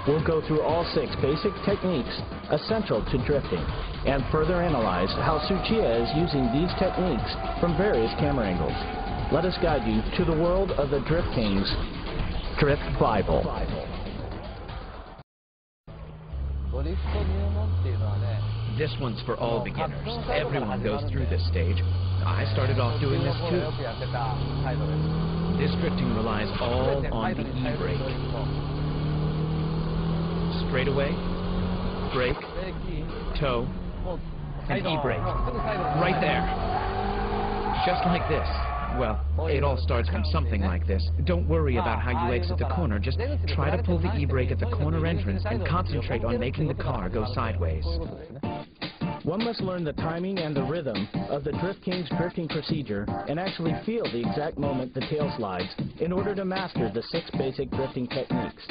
we'll go through all 6 basic techniques essential to drifting and further analyze how Tsuchiya is using these techniques from various camera angles. Let us guide you to the world of the Drift King's Drift Bible. This one's for all beginners. Everyone goes through this stage. I started off doing this too. This drifting relies all on the e-brake. Straightaway, brake, toe, and e-brake. Right there. Just like this. Well, it all starts from something like this. Don't worry about how you exit the corner. Just try to pull the e-brake at the corner entrance and concentrate on making the car go sideways. One must learn the timing and the rhythm of the Drift King's drifting procedure and actually feel the exact moment the tail slides in order to master the 6 basic drifting techniques.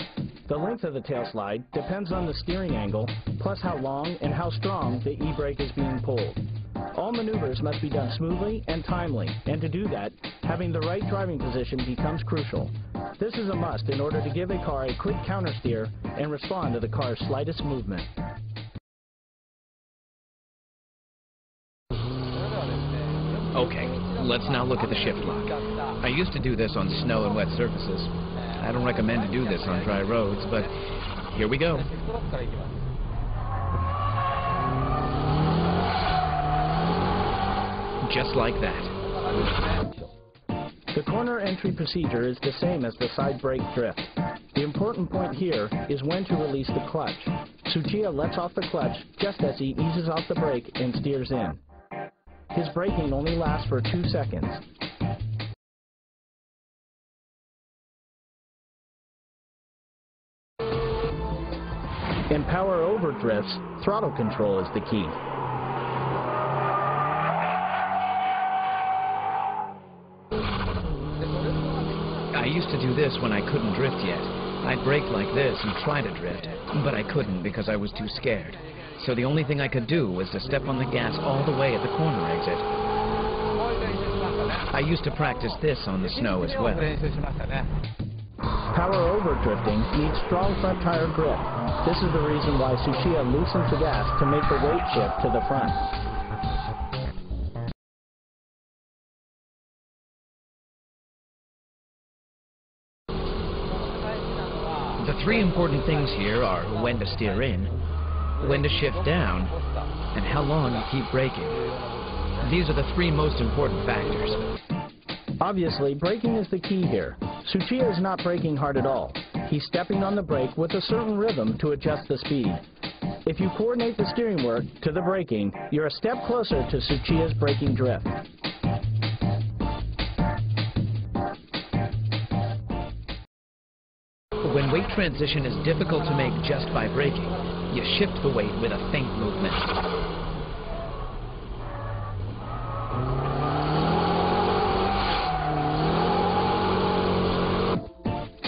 The length of the tail slide depends on the steering angle, plus how long and how strong the e-brake is being pulled. All maneuvers must be done smoothly and timely, and to do that, having the right driving position becomes crucial. This is a must in order to give a car a quick countersteer and respond to the car's slightest movement. Okay, let's now look at the shift lock. I used to do this on snow and wet surfaces. I don't recommend to do this on dry roads, but here we go. Just like that. The corner entry procedure is the same as the side brake drift. The important point here is when to release the clutch. Tsuchiya lets off the clutch just as he eases off the brake and steers in. His braking only lasts for 2 seconds. In power over drifts, throttle control is the key. I used to do this when I couldn't drift yet. I'd brake like this and try to drift, but I couldn't because I was too scared. So the only thing I could do was to step on the gas all the way at the corner exit. I used to practice this on the snow as well. Power over drifting needs strong front tire grip. This is the reason why Tsuchiya loosens the gas to make the weight shift to the front. The 3 important things here are when to steer in, when to shift down, and how long you keep braking. These are the 3 most important factors. Obviously, braking is the key here. Tsuchiya is not braking hard at all. He's stepping on the brake with a certain rhythm to adjust the speed. If you coordinate the steering work to the braking, you're a step closer to Tsuchiya's braking drift. When weight transition is difficult to make just by braking, you shift the weight with a feint movement.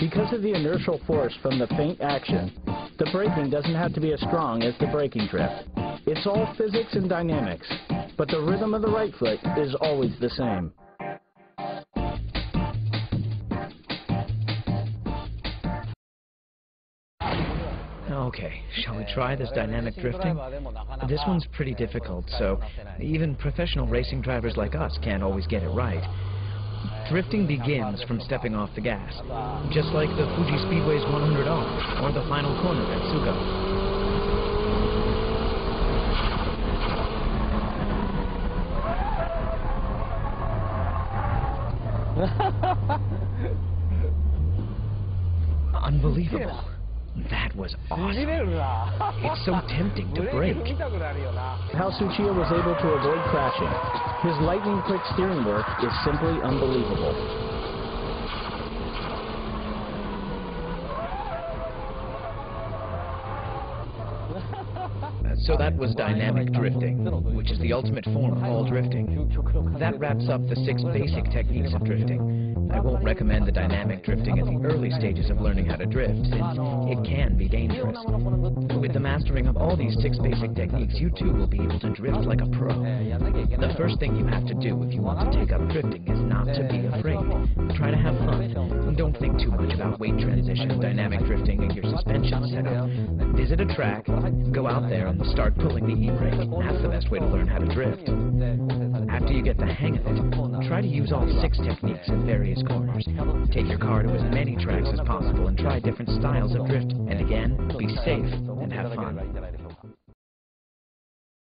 Because of the inertial force from the feint action, the braking doesn't have to be as strong as the braking drift. It's all physics and dynamics, but the rhythm of the right foot is always the same. Okay, shall we try this dynamic drifting? This one's pretty difficult, so even professional racing drivers like us can't always get it right. Drifting begins from stepping off the gas, just like the Fuji Speedway's 100R or the final corner at Tsugo. Unbelievable. That was awesome. It's so tempting to brake. How Tsuchiya was able to avoid crashing. His lightning-quick steering work is simply unbelievable. So that was dynamic drifting, which is the ultimate form of all drifting. That wraps up the 6 basic techniques of drifting. I won't recommend the dynamic drifting at the early stages of learning how to drift, since it can be dangerous. With With the mastering of all these 6 basic techniques, you too will be able to drift like a pro. The first thing you have to do if you want to take up drifting is not to be afraid. Try to have fun. And don't think too much about weight transition, dynamic drifting, and your suspension setup. Visit a track, go out there, and start pulling the e-brake. That's the best way to learn how to drift. After you get the hang of it, try to use all 6 techniques in various corners. Take your car to as many tracks as possible and try different styles of drift. And again, be safe and have fun.